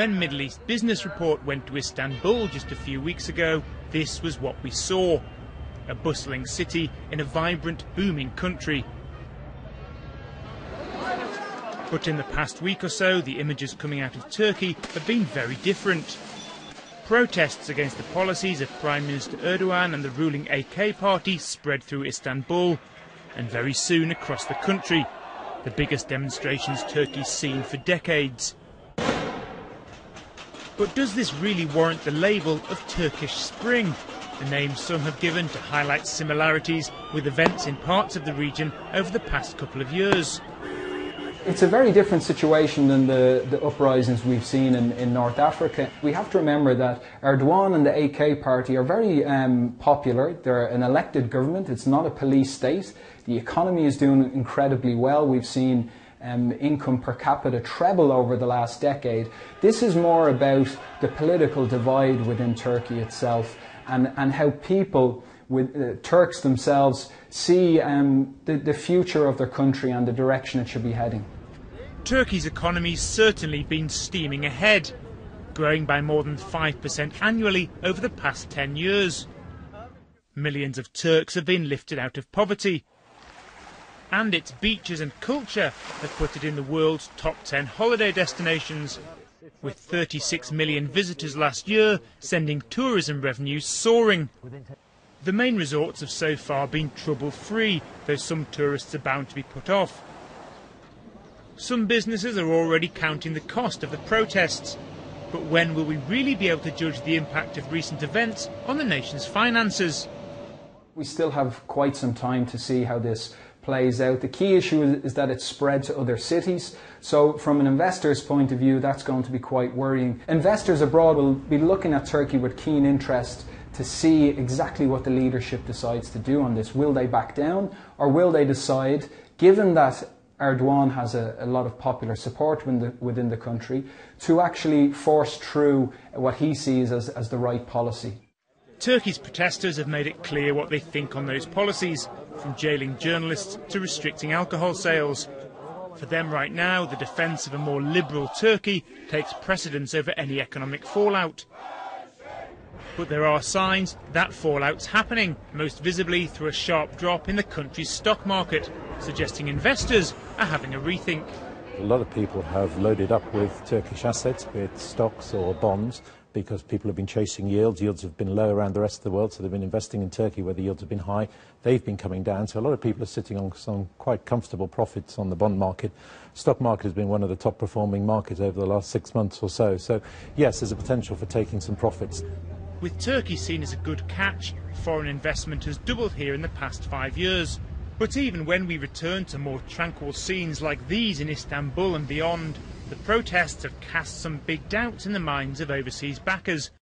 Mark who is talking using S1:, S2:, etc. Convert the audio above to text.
S1: when Middle East Business Report went to Istanbul just a few weeks ago, this was what we saw. A bustling city in a vibrant, booming country. But in the past week or so, the images coming out of Turkey have been very different. Protests against the policies of Prime Minister Erdogan and the ruling AK party spread through Istanbul, and very soon across the country. The biggest demonstrations Turkey's seen for decades. But does this really warrant the label of Turkish Spring, the name some have given to highlight similarities with events in parts of the region over the past couple of years?
S2: It's a very different situation than the uprisings we've seen in North Africa. We have to remember that Erdogan and the AK party are very popular. They're an elected government. It's not a police state. The economy is doing incredibly well. We've seen income per capita treble over the last decade. This is more about the political divide within Turkey itself and how people, Turks themselves, see the future of their country and the direction it should be heading.
S1: Turkey's economy's certainly been steaming ahead, growing by more than 5% annually over the past 10 years. Millions of Turks have been lifted out of poverty. And its beaches and culture have put it in the world's top 10 holiday destinations, with 36 million visitors last year, sending tourism revenues soaring. The main resorts have so far been trouble-free, though some tourists are bound to be put off. Some businesses are already counting the cost of the protests. But when will we really be able to judge the impact of recent events on the nation's finances?
S2: We still have quite some time to see how this plays out. The key issue is that it's spread to other cities. So from an investor's point of view, that's going to be quite worrying. Investors abroad will be looking at Turkey with keen interest to see exactly what the leadership decides to do on this. Will they back down, or will they decide, given that Erdogan has a lot of popular support within the country, to actually force through what he sees as the right policy?
S1: Turkey's protesters have made it clear what they think on those policies, from jailing journalists to restricting alcohol sales. For them right now, the defence of a more liberal Turkey takes precedence over any economic fallout. But there are signs that fallout's happening, most visibly through a sharp drop in the country's stock market, suggesting investors are having a rethink.
S3: A lot of people have loaded up with Turkish assets, be it stocks or bonds, because people have been chasing yields. Yields have been low around the rest of the world, so they've been investing in Turkey where the yields have been high. They've been coming down, so a lot of people are sitting on some quite comfortable profits on the bond market. Stock market has been one of the top performing markets over the last 6 months or so. So yes, there's a potential for taking some profits.
S1: With Turkey seen as a good catch, foreign investment has doubled here in the past 5 years. But even when we return to more tranquil scenes like these in Istanbul and beyond, the protests have cast some big doubts in the minds of overseas backers.